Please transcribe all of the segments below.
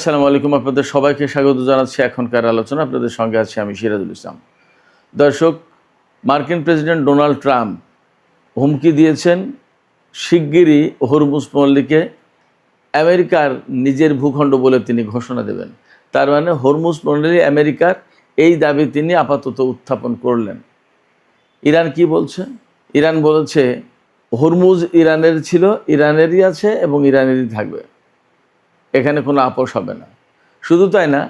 আসসালামু আলাইকুম। আপনাদের সবাইকে স্বাগত জানাচ্ছি এখনকার আলোচনা। আপনাদের সঙ্গে আছি আমি সিরাজুল ইসলাম। দর্শক, মার্কিন প্রেসিডেন্ট ডোনাল্ড ট্রাম্প হুমকি দিয়েছেন শিগগিরই হরমুজ পল্লীকে আমেরিকার নিজের ভূখণ্ড বলে তিনি ঘোষণা দেবেন। তার মানে হরমুজ পল্লী আমেরিকার, এই দাবি তিনি আপাতত উত্থাপন করলেন। ইরান কি বলছে? ইরান বলেছে হরমুজ ইরানের ছিল, ইরানেরই আছে এবং ইরানেরই থাকবে, এখানে কোনো আপোষ হবে না। শুধু তাই না,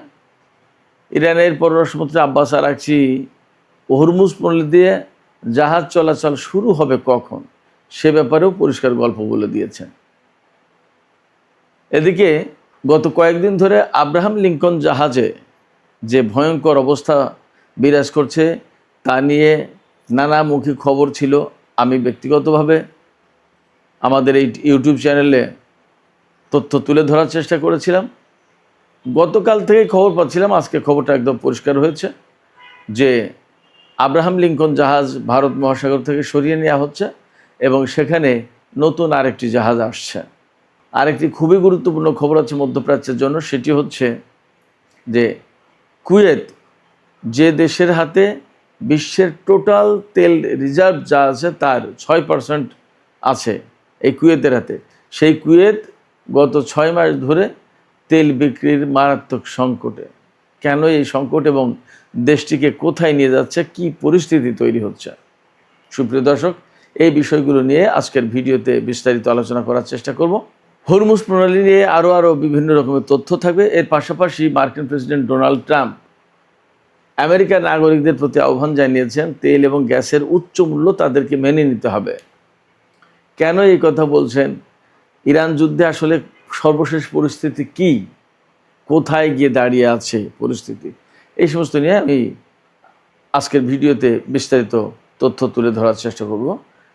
ইরানের পররাষ্ট্রমন্ত্রী আব্বাস আরাকচি হরমুজ পল্লী দিয়ে জাহাজ চলাচল শুরু হবে কখন সে ব্যাপারেও পরিষ্কার গল্প বলে দিয়েছেন। এদিকে গত কয়েকদিন ধরে আব্রাহাম লিঙ্কন জাহাজে যে ভয়ঙ্কর অবস্থা বিরাজ করছে তা নিয়ে নানামুখী খবর ছিল। আমি ব্যক্তিগতভাবে আমাদের এই ইউটিউব চ্যানেলে তথ্য তুলে ধরার চেষ্টা করেছিলাম। গতকাল থেকে খবর পাচ্ছিলাম, আজকে খবরটা একদম পরিষ্কার হয়েছে যে আব্রাহাম লিঙ্কন জাহাজ ভারত মহাসাগর থেকে সরিয়ে নেওয়া হচ্ছে এবং সেখানে নতুন আরেকটি জাহাজ আসছে। আরেকটি খুবই গুরুত্বপূর্ণ খবর আছে মধ্যপ্রাচ্যের জন্য, সেটি হচ্ছে যে কুয়েত, যে দেশের হাতে বিশ্বের টোটাল তেল রিজার্ভ যা আছে তার 6% আছে এই কুয়েতের হাতে, সেই কুয়েত গত 6 মাস ধরে তেল বিক্রির মারাত্মক সংকটে। কেন এই সংকট এবং দেশটিকে কোথায় নিয়ে যাচ্ছে, কি পরিস্থিতি তৈরি হচ্ছে? সুপ্রিয় দর্শক, এই বিষয়গুলো নিয়ে আজকের ভিডিওতে বিস্তারিত আলোচনা করার চেষ্টা করব। হরমুজ প্রণালী নিয়ে আরও বিভিন্ন রকমের তথ্য থাকবে। এর পাশাপাশি মার্কিন প্রেসিডেন্ট ডোনাল্ড ট্রাম্প আমেরিকার নাগরিকদের প্রতি আহ্বান জানিয়েছেন তেল এবং গ্যাসের উচ্চ মূল্য তাদেরকে মেনে নিতে হবে। কেন এই কথা বলছেন? ইরান যুদ্ধে আসলে সর্বশেষ পরিস্থিতি কি, কোথায় গিয়ে দাঁড়িয়ে আছে পরিস্থিতি, এই সমস্ত নিয়ে আমি আজকের ভিডিওতে বিস্তারিত তথ্য তুলে ধরার চেষ্টা করব।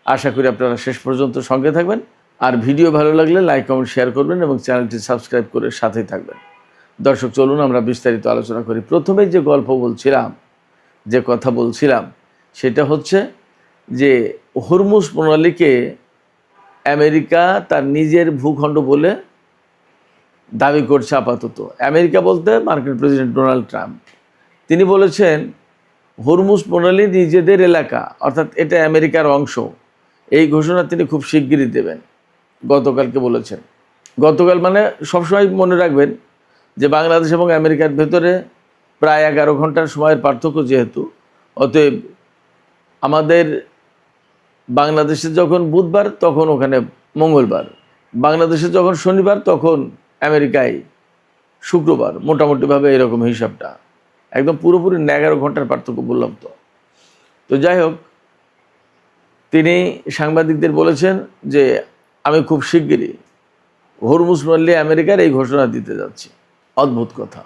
আশা করি আপনারা শেষ পর্যন্ত সঙ্গে থাকবেন। আর ভিডিও ভালো লাগলে লাইক কমেন্ট শেয়ার করবেন এবং চ্যানেলটি সাবস্ক্রাইব করে সাথেই থাকবেন। দর্শক, চলুন আমরা বিস্তারিত আলোচনা করি। প্রথমেই যে গল্প বলছিলাম, যে কথা বলছিলাম, সেটা হচ্ছে যে হরমুজ প্রণালীকে আমেরিকা তার নিজের ভূখণ্ড বলে দাবি করছে আপাতত। আমেরিকা বলতে মার্কিন প্রেসিডেন্ট ডোনাল্ড ট্রাম্প। তিনি বলেছেন হরমুজ প্রণালী নিজেদের এলাকা, অর্থাৎ এটা আমেরিকার অংশ, এই ঘোষণা তিনি খুব শিগগিরই দেবেন। গতকালকে বলেছেন। গতকাল মানে সবসময় মনে রাখবেন যে বাংলাদেশ এবং আমেরিকার ভেতরে প্রায় 11 ঘন্টার সময়ের পার্থক্য, যেহেতু অতএব আমাদের বাংলাদেশে যখন বুধবার তখন ওখানে মঙ্গলবার, বাংলাদেশে যখন শনিবার তখন আমেরিকায় শুক্রবার, মোটামুটিভাবে এরকম হিসাবটা। একদম পুরোপুরি 11 ঘন্টার পার্থক্য বললাম তো যাই হোক, তিনি সাংবাদিকদের বলেছেন যে আমি খুব শিগগিরই হরমুজ প্রণালী আমেরিকার এই ঘোষণা দিতে যাচ্ছি। অদ্ভুত কথা।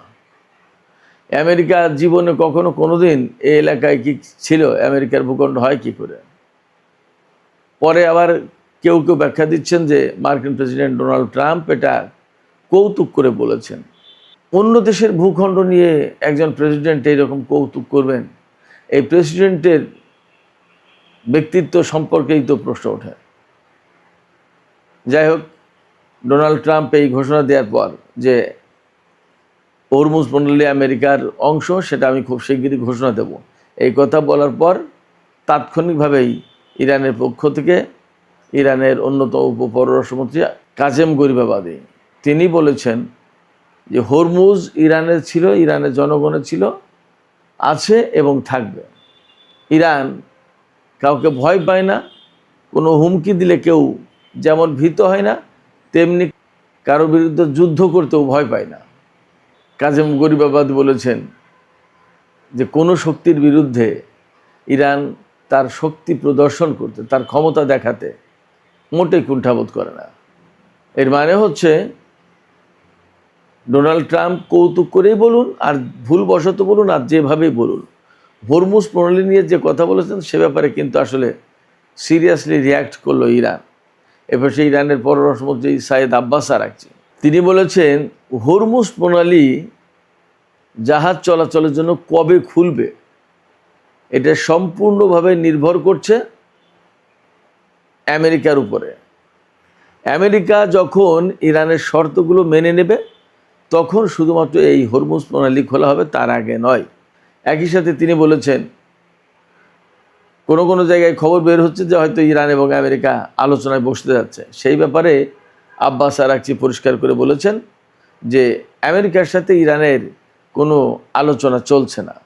আমেরিকা জীবনে কখনো কোনোদিন এই এলাকায় কি ছিল, আমেরিকার ভূখণ্ড হয় কি করে? পরে আবার কেউ কেউ ব্যাখ্যা দিচ্ছেন যে মার্কিন প্রেসিডেন্ট ডোনাল্ড ট্রাম্প এটা কৌতুক করে বলেছেন। অন্য দেশের ভূখণ্ড নিয়ে একজন প্রেসিডেন্ট এইরকম কৌতুক করবেন, এই প্রেসিডেন্টের ব্যক্তিত্ব সম্পর্কেই তো প্রশ্ন ওঠে। যাই হোক, ডোনাল্ড ট্রাম্প এই ঘোষণা দেওয়ার পর যে হরমুজ প্রণালী আমেরিকার অংশ, সেটা আমি খুব শিগগিরই ঘোষণা দেব, এই কথা বলার পর তাৎক্ষণিকভাবেই ইরানের পক্ষ থেকে ইরানের অন্যতম উপপররাষ্ট্রমন্ত্রী কাজেম গরিবাবাদী তিনি বলেছেন যে হরমুজ ইরানের ছিল, ইরানের জনগণের ছিল, আছে এবং থাকবে। ইরান কাউকে ভয় পায় না, কোনো হুমকি দিলে কেউ যেমন ভীত হয় না, তেমনি কারো বিরুদ্ধে যুদ্ধ করতেও ভয় পায় না। কাজেম গরিবাবাদ বলেছেন যে কোনো শক্তির বিরুদ্ধে ইরান তার শক্তি প্রদর্শন করতে, তার ক্ষমতা দেখাতে মোটেই কুণ্ঠাবোধ করে না। এর মানে হচ্ছে ডোনাল্ড ট্রাম্প কৌতুক করেই বলুন আর ভুলবশত বলুন আর যেভাবেই বলুন, হরমুজ প্রণালী নিয়ে যে কথা বলেছেন সে ব্যাপারে কিন্তু আসলে সিরিয়াসলি রিয়্যাক্ট করলো ইরান। এবার সেই ইরানের পররাষ্ট্রমন্ত্রী সাইদ আব্বাস আরাকচি তিনি বলেছেন হরমুজ প্রণালী জাহাজ চলাচলের জন্য কবে খুলবে এটা সম্পূর্ণভাবে নির্ভর করছে আমেরিকার উপরে। আমেরিকা যখন ইরানের শর্তগুলো মেনে নেবে তখন শুধুমাত্র এই হরমুজ প্রণালী খোলা হবে, তার আগে নয়। একই সাথে তিনি বলেছেন, কোনো কোনো জায়গায় খবর বের হচ্ছে যে হয়তো ইরান এবং আমেরিকা আলোচনায় বসতে যাচ্ছে। সেই ব্যাপারে আব্বাস আরাকচি পরিষ্কার করে বলেছেন যে আমেরিকার সাথে ইরানের কোনো আলোচনা চলছে না।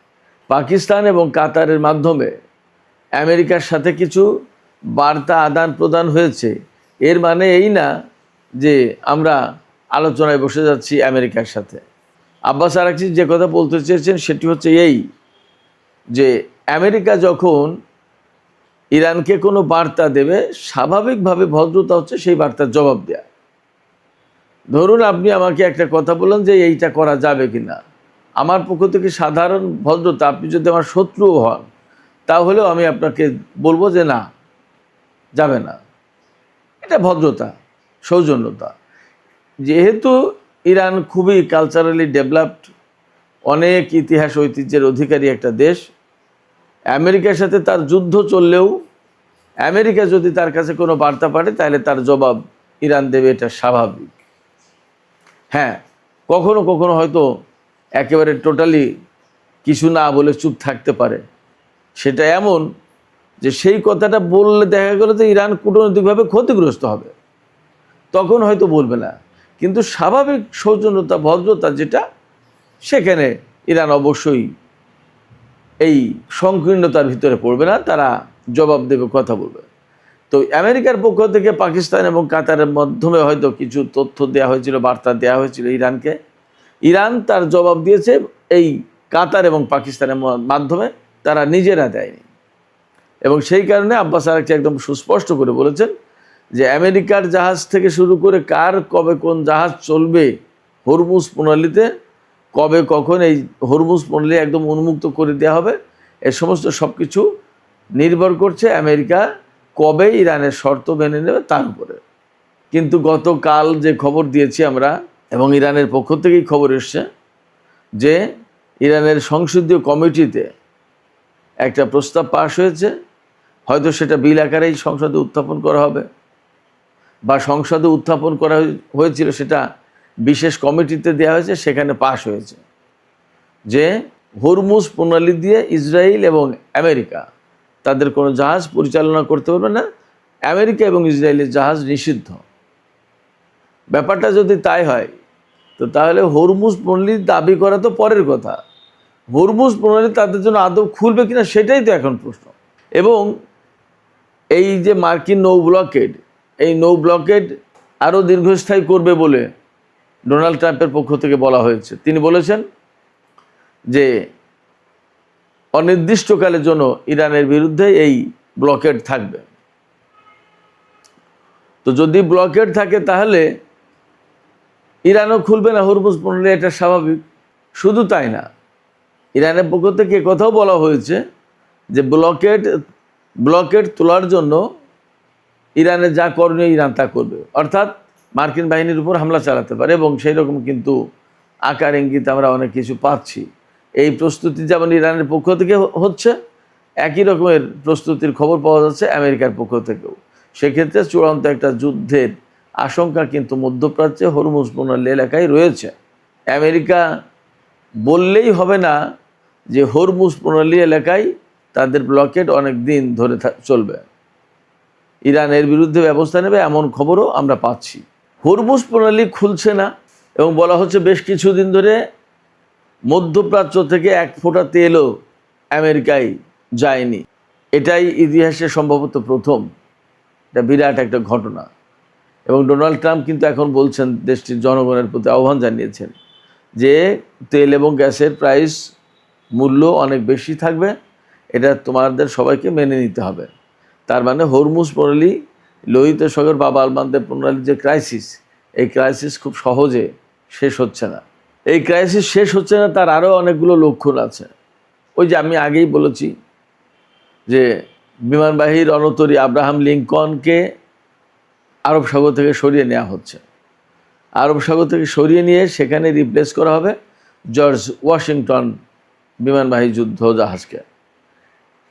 পাকিস্তান এবং কাতারের মাধ্যমে আমেরিকার সাথে কিছু বার্তা আদান প্রদান হয়েছে, এর মানে এই না যে আমরা আলোচনায় বসে যাচ্ছি আমেরিকার সাথে। আব্বাস আরাকচি যে কথা বলতে চেয়েছেন সেটি হচ্ছে এই, যে আমেরিকা যখন ইরানকে কোনো বার্তা দেবে, স্বাভাবিকভাবে ভদ্রতা হচ্ছে সেই বার্তার জবাব দেয়া। ধরুন আপনি আমাকে একটা কথা বললেন যে এইটা করা যাবে কি না, আমার পক্ষ থেকে সাধারণ ভদ্রতা, আপনি যদি আমার শত্রুও হন তাহলেও আমি আপনাকে বলবো যে না, যাবে না। এটা ভদ্রতা, সৌজন্যতা। যেহেতু ইরান খুবই কালচারালি ডেভেলপড, অনেক ইতিহাস ঐতিহ্যের অধিকারী একটা দেশ, আমেরিকার সাথে তার যুদ্ধ চললেও আমেরিকা যদি তার কাছে কোনো বার্তা পাঠায় তাহলে তার জবাব ইরান দেবে, এটা স্বাভাবিক। হ্যাঁ, কখনো কখনো হয়তো একেবারে টোটালি কিছু না বলে চুপ থাকতে পারে, সেটা এমন যে সেই কথাটা বললে দেখা গেল যে ইরান কূটনৈতিকভাবে ক্ষতিগ্রস্ত হবে, তখন হয়তো বলবে না। কিন্তু স্বাভাবিক সৌজন্যতা, ভদ্রতা যেটা, সেখানে ইরান অবশ্যই এই সংকীর্ণতার ভিতরে পড়বে না, তারা জবাব দেবে, কথা বলবে। তো আমেরিকার পক্ষ থেকে পাকিস্তান এবং কাতারের মাধ্যমে হয়তো কিছু তথ্য দেওয়া হয়েছিল, বার্তা দেওয়া হয়েছিল ইরানকে। ইরান তার জবাব দিয়েছে এই কাতার এবং পাকিস্তানের মাধ্যমে, তারা নিজেরা দেয়নি। এবং সেই কারণে আব্বাস আরাকচি একদম সুস্পষ্ট করে বলেছেন যে আমেরিকার জাহাজ থেকে শুরু করে কার কবে কোন জাহাজ চলবে হরমুজ প্রণালীতে, কবে কখন এই হরমুজ প্রণালী একদম উন্মুক্ত করে দেওয়া হবে, এ সমস্ত সব কিছু নির্ভর করছে আমেরিকা কবে ইরানের শর্ত মেনে নেবে তার উপরে। কিন্তু গতকাল যে খবর দিয়েছি আমরা, এবং ইরানের পক্ষ থেকেই খবর এসছে যে ইরানের সংসদীয় কমিটিতে একটা প্রস্তাব পাশ হয়েছে, হয়তো সেটা বিল আকারেই সংসদে উত্থাপন করা হবে, বা সংসদে উত্থাপন করা হয়েছিল সেটা বিশেষ কমিটিতে দেওয়া হয়েছে, সেখানে পাশ হয়েছে যে হরমুজ প্রণালী দিয়ে ইসরায়েল এবং আমেরিকা তাদের কোনো জাহাজ পরিচালনা করতে পারবে না, আমেরিকা এবং ইসরায়েলের জাহাজ নিষিদ্ধ। ব্যাপারটা যদি তাই হয় তো তাহলে হরমুজ প্রণালী দাবি করা তো পরের কথা, হরমুজ প্রণালী তাদের জন্য আদৌ খুলবে কিনা সেটাই তো এখন প্রশ্ন। এবং এই যে মার্কিন নৌ ব্লকেড, এই নৌ ব্লকেড আরও দীর্ঘস্থায়ী করবে বলে ডোনাল্ড ট্রাম্পের পক্ষ থেকে বলা হয়েছে। তিনি বলেছেন যে অনির্দিষ্টকালের জন্য ইরানের বিরুদ্ধে এই ব্লকেড থাকবে। তো যদি ব্লকেড থাকে তাহলে ইরানও খুলবে না হরমুজ প্রণালী, এটা স্বাভাবিক। শুধু তাই না, ইরানের পক্ষ থেকে কথাও বলা হয়েছে যে ব্লকেড তোলার জন্য ইরানে যা করণীয় ইরান তা করবে, অর্থাৎ মার্কিন বাহিনীর উপর হামলা চালাতে পারে। এবং সেই রকম কিন্তু আকার ইঙ্গিত আমরা অনেক কিছু পাচ্ছি। এই প্রস্তুতি যেমন ইরানের পক্ষ থেকে হচ্ছে, একই রকমের প্রস্তুতির খবর পাওয়া যাচ্ছে আমেরিকার পক্ষ থেকেও। সেক্ষেত্রে চূড়ান্ত একটা যুদ্ধের আশঙ্কা কিন্তু মধ্যপ্রাচ্যে হরমুজ প্রণালী এলাকায় রয়েছে। আমেরিকা বললেই হবে না যে হরমুজ প্রণালী এলাকায় তাদের ব্লকেড অনেক দিন ধরে চলবে, ইরান এর বিরুদ্ধে ব্যবস্থা নেবে, এমন খবরও আমরা পাচ্ছি। হরমুজ প্রণালী খুলছে না এবং বলা হচ্ছে বেশ কিছুদিন ধরে মধ্যপ্রাচ্য থেকে এক ফোঁটা তেলও আমেরিকায় যায়নি। এটাই ইতিহাসে সম্ভবত প্রথম, এটা বিরাট একটা ঘটনা। এবং ডোনাল্ড ট্রাম্প কিন্তু এখন বলছেন, দেশটির জনগণের প্রতি আহ্বান জানিয়েছেন যে তেল এবং গ্যাসের প্রাইস মূল্য অনেক বেশি থাকবে, এটা তোমাদের সবাইকে মেনে নিতে হবে। তার মানে হরমুজ প্রণালী, লোহিত সাগর বা বালবান্দের প্রণালীর যে ক্রাইসিস, এই ক্রাইসিস খুব সহজে শেষ হচ্ছে না। এই ক্রাইসিস শেষ হচ্ছে না, তার আরও অনেকগুলো লক্ষণ আছে। ওই যে আমি আগেই বলেছি যে বিমানবাহী রণতরী আব্রাহাম লিঙ্কনকে আরব সাগর থেকে সরিয়ে নেওয়া হচ্ছে। আরব সাগর থেকে সরিয়ে নিয়ে সেখানে রিপ্লেস করা হবে জর্জ ওয়াশিংটন বিমানবাহী যুদ্ধ জাহাজকে।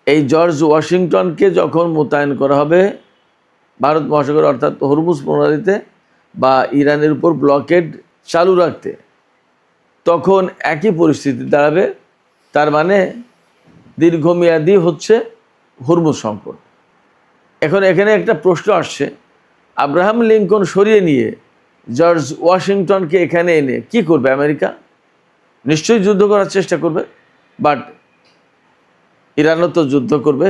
এই জর্জ ওয়াশিংটনকে যখন মোতায়েন করা হবে ভারত মহাসাগর অর্থাৎ হরমুজ প্রণালীতে বা ইরানের উপর ব্লকেড চালু রাখতে, তখন একই পরিস্থিতি দাঁড়াবে। তার মানে দীর্ঘমেয়াদী হচ্ছে হরমুজ সংকট। এখন এখানে একটা প্রশ্ন আসছে, আব্রাহাম লিঙ্কন সরিয়ে নিয়ে জর্জ ওয়াশিংটনকে এখানে এনে কি করবে আমেরিকা? নিশ্চয়ই যুদ্ধ করার চেষ্টা করবে, বাট ইরানও তো যুদ্ধ করবে।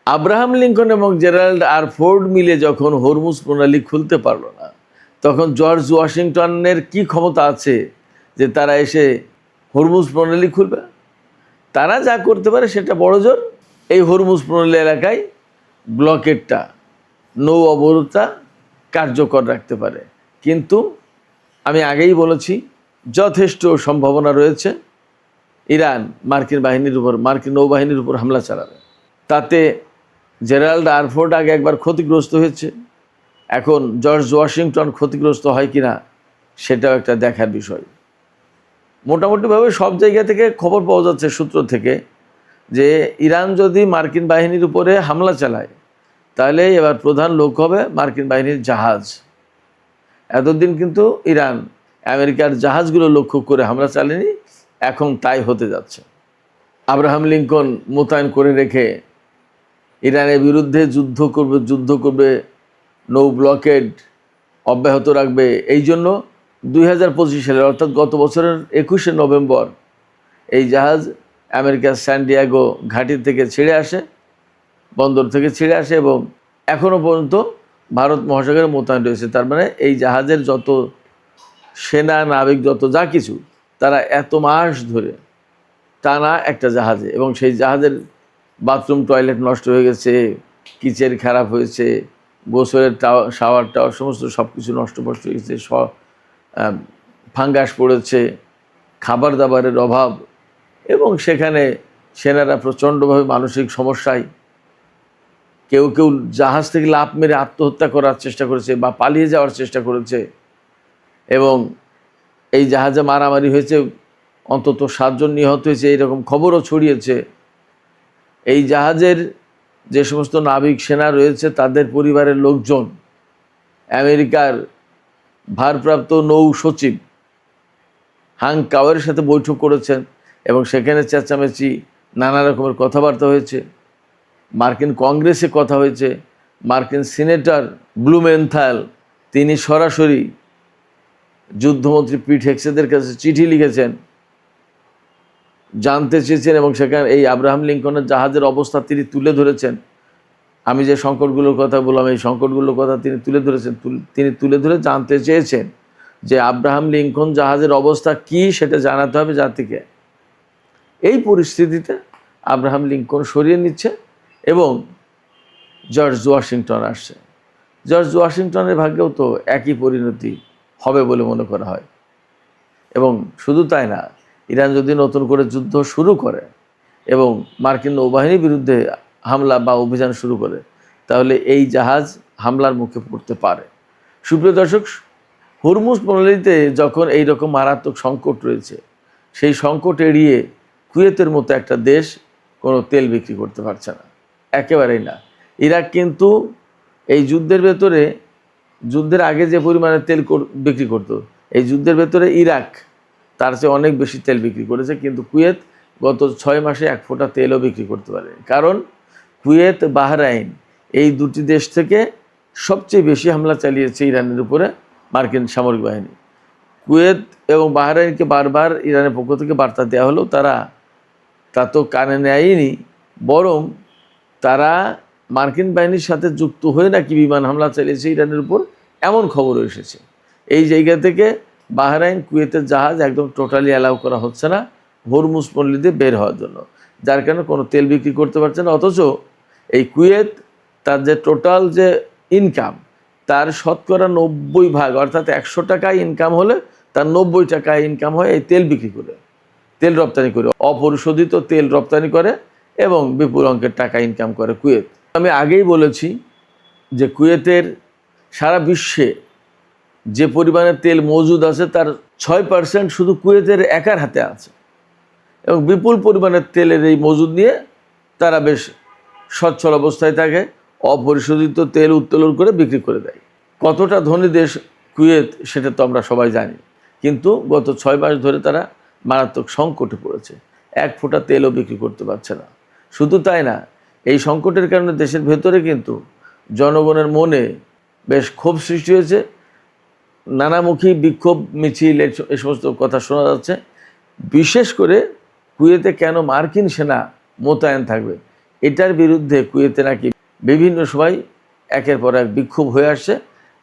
আব্রাহাম লিঙ্কন এবং জেরাল্ড আর ফোর্ড মিলে যখন হরমুজ প্রণালী খুলতে পারলো না, তখন জর্জ ওয়াশিংটনের কি ক্ষমতা আছে যে তারা এসে হরমুজ প্রণালী খুলবে? তারা যা করতে পারে সেটা বড় জোর এই হরমুজ প্রণালী এলাকায় ব্লকেটটা, নৌ অবরোধটা কার্যকর রাখতে পারে। কিন্তু আমি আগেই বলেছি, যথেষ্ট সম্ভাবনা রয়েছে ইরান মার্কিন নৌবাহিনীর উপর হামলা চালাবে। তাতে জেরাল্ড আর ফোর্ড আগে একবার ক্ষতিগ্রস্ত হয়েছে, এখন জর্জ ওয়াশিংটন ক্ষতিগ্রস্ত হয় কিনা সেটাও একটা দেখার বিষয়। মোটামুটিভাবে সব জায়গা থেকে খবর পাওয়া যাচ্ছে, সূত্র থেকে, যে ইরান যদি মার্কিন বাহিনীর উপরে হামলা চালায় তাহলে এবার প্রধান লক্ষ্য হবে মার্কিন বাহিনীর জাহাজ। এতদিন কিন্তু ইরান আমেরিকার জাহাজগুলো লক্ষ্য করে হামলা চালায়নি, এখন তাই হতে যাচ্ছে। আব্রাহাম লিঙ্কন মোতায়েন করে রেখে ইরানের বিরুদ্ধে যুদ্ধ করবে, নৌ ব্লকেড অব্যাহত রাখবে। এই জন্য 2025 সালে অর্থাৎ গত বছরের 21শে নভেম্বর এই জাহাজ আমেরিকার স্যান ডিয়েগো ঘাঁটি থেকে ছেড়ে আসে, বন্দর থেকে ছেড়ে আসে, এবং এখনও পর্যন্ত ভারত মহাসাগরে মোতায়েন রয়েছে। তার মানে এই জাহাজের যত সেনা, নাবিক, যত যা কিছু, তারা এত মাস ধরে টানা একটা জাহাজে, এবং সেই জাহাজের বাথরুম টয়লেট নষ্ট হয়ে গেছে, কিচেন খারাপ হয়েছে, গোসলের শাওয়ার টাওয়ার সমস্ত সব কিছু নষ্ট হয়ে গেছে, ফাঙ্গাস পড়েছে, খাবার দাবারের অভাব, এবং সেখানে সেনারা প্রচণ্ডভাবে মানসিক সমস্যায়, কেউ কেউ জাহাজ থেকে লাফ মেরে আত্মহত্যা করার চেষ্টা করেছে বা পালিয়ে যাওয়ার চেষ্টা করেছে, এবং এই জাহাজে মারামারি হয়েছে, অন্তত 7 জন নিহত হয়েছে, এইরকম খবরও ছড়িয়েছে। এই জাহাজের যে সমস্ত নাবিক সেনা রয়েছে তাদের পরিবারের লোকজন আমেরিকার ভারপ্রাপ্ত নৌ সচিব হাঙ্ক কাওয়ের সাথে বৈঠক করেছেন, এবং সেখানে চেঁচামেচি, নানা রকমের কথাবার্তা হয়েছে। মার্কিন কংগ্রেসে কথা হয়েছে, মার্কিন সিনেটর ব্লুমেনথাল তিনি সরাসরি যুদ্ধমন্ত্রী পিট হেক্সেদের কাছে চিঠি লিখেছেন, জানতে চেয়েছেন, এবং সেখানে এই আব্রাহাম লিঙ্কনের জাহাজের অবস্থা তিনি তুলে ধরেছেন। আমি যে সংকটগুলোর কথা বললাম, এই সংকটগুলোর কথা তিনি তুলে ধরেছেন। তিনি তুলে ধরে জানতে চেয়েছেন যে আব্রাহাম লিঙ্কন জাহাজের অবস্থা কি, সেটা জানাতে হবে জাতিকে। এই পরিস্থিতিতে আব্রাহাম লিঙ্কন সরিয়ে নিচ্ছে এবং জর্জ ওয়াশিংটন আসছে। জর্জ ওয়াশিংটনের ভাগ্যেও তো একই পরিণতি হবে বলে মনে করা হয়। এবং শুধু তাই না, ইরান যদি নতুন করে যুদ্ধ শুরু করে এবং মার্কিন নৌবাহিনীর বিরুদ্ধে হামলা বা অভিযান শুরু করে, তাহলে এই জাহাজ হামলার মুখে পড়তে পারে। সুপ্রিয় দর্শক, হরমুজ প্রণালীতে যখন এই রকম মারাত্মক সংকট রয়েছে, সেই সংকট এড়িয়ে কুয়েতের মতো একটা দেশ কোনো তেল বিক্রি করতে পারছে না, একেবারেই না। ইরাক কিন্তু এই যুদ্ধের আগে যে পরিমাণে তেল বিক্রি করতো, এই যুদ্ধের ভেতরে ইরাক তার চেয়ে অনেক বেশি তেল বিক্রি করেছে, কিন্তু কুয়েত গত 6 মাসে 1 ফোঁটা তেলও বিক্রি করতে পারে। কারণ কুয়েত, বাহরাইন এই দুটি দেশ থেকে সবচেয়ে বেশি হামলা চালিয়েছে ইরানের উপরে মার্কিন সামরিক বাহিনী। কুয়েত এবং বাহরাইনকে বারবার ইরানের পক্ষ থেকে বার্তা দেওয়া হলেও তা তো কানে নেয়নি, বরং তারা মার্কিন বাহিনীর সাথে যুক্ত হয়ে নাকি বিমান হামলা চালিয়েছে ইরানের উপর, এমন খবরও এসেছে। এই জায়গা থেকে বাহরাইন, কুয়েতের জাহাজ একদম টোটালি অ্যালাউ করা হচ্ছে না হরমুজ প্রণালী দিয়ে বের হওয়ার জন্য, যার কারণে কোনো তেল বিক্রি করতে পারছে না। অথচ এই কুয়েত তার যে টোটাল যে ইনকাম, তার 90% অর্থাৎ 100 টাকায় ইনকাম হলে তার 90 টাকায় ইনকাম হয় এই তেল বিক্রি করে, তেল রপ্তানি করে, অপরিশোধিত তেল রপ্তানি করে, এবং বিপুল অঙ্কের টাকা ইনকাম করে কুয়েত। আমি আগেই বলেছি যে কুয়েতের সারা বিশ্বে যে পরিমাণে তেল মজুদ আছে তার 6% শুধু কুয়েতের একার হাতে আছে, এবং বিপুল পরিমাণের তেলের এই মজুদ নিয়ে তারা বেশ সচ্ছল অবস্থায় থাকে, অপরিশোধিত তেল উত্তোলন করে বিক্রি করে দেয়। কতটা ধনী দেশ কুয়েত সেটা তো আমরা সবাই জানি। কিন্তু গত 6 মাস ধরে তারা মারাত্মক সংকটে পড়েছে, এক ফোঁটা তেলও বিক্রি করতে পারছে না। শুধু তাই না, এই সংকটের কারণে দেশের ভেতরে কিন্তু জনগণের মনে বেশ ক্ষোভ সৃষ্টি হয়েছে, নানামুখী বিক্ষোভ মিছিল এই সমস্ত কথা শোনা যাচ্ছে। বিশেষ করে কুয়েতে কেন মার্কিন সেনা মোতায়েন থাকবে, এটার বিরুদ্ধে কুয়েতে নাকি বিভিন্ন সময় একের পর এক বিক্ষোভ হয়ে আসছে,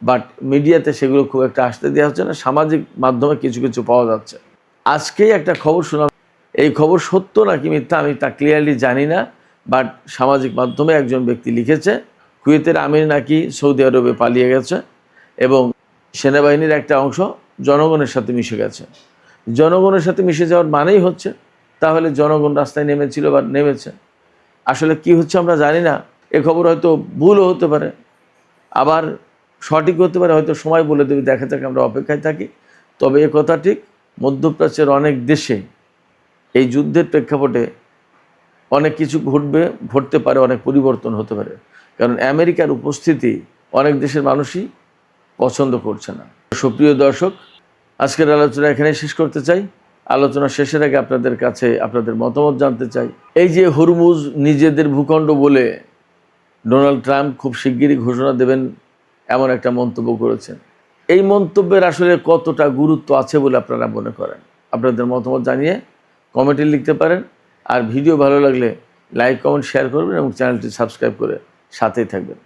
বাট মিডিয়াতে সেগুলো খুব একটা আসতে দেওয়া হচ্ছে না, সামাজিক মাধ্যমে কিছু কিছু পাওয়া যাচ্ছে। আজকেই একটা খবর শোনা, এই খবর সত্য নাকি মিথ্যা আমি তা ক্লিয়ারলি জানি না, বাট সামাজিক মাধ্যমে একজন ব্যক্তি লিখেছে কুয়েতের আমির নাকি সৌদি আরবে পালিয়ে গেছে এবং সেনাবাহিনীর একটা অংশ জনগণের সাথে মিশে গেছে। জনগণের সাথে মিশে যাওয়ার মানেই হচ্ছে তাহলে জনগণ রাস্তায় নেমেছিল বা নেমেছে। আসলে কি হচ্ছে আমরা জানি না, এ খবর হয়তো ভুলও হতে পারে, আবার সঠিক হতে পারে, হয়তো সময় বলে দেবে, দেখা যাক, আমরা অপেক্ষায় থাকি। তবে এ কথা ঠিক, মধ্যপ্রাচ্যের অনেক দেশে এই যুদ্ধের প্রেক্ষাপটে অনেক কিছু ঘটতে পারে, অনেক পরিবর্তন হতে পারে, কারণ আমেরিকার উপস্থিতি অনেক দেশের মানুষই পছন্দ করছে না। সুপ্রিয় দর্শক, আজকের আলোচনা এখানে শেষ করতে চাই। আলোচনা শেষের আগে আপনাদের কাছে আপনাদের মতামত জানতে চাই। এই যে হরমুজ নিজেদের ভূখণ্ড বলে ডোনাল্ড ট্রাম্প খুব শিগগিরই ঘোষণা দেবেন এমন একটা মন্তব্য করেছেন, এই মন্তব্যের আসলে কতটা গুরুত্ব আছে বলে আপনারা মনে করেন? আপনাদের মতামত জানিয়ে কমেন্টে লিখতে পারেন। আর ভিডিও ভালো লাগলে লাইক, কমেন্ট, শেয়ার করবেন এবং চ্যানেলটি সাবস্ক্রাইব করে সাথেই থাকবেন।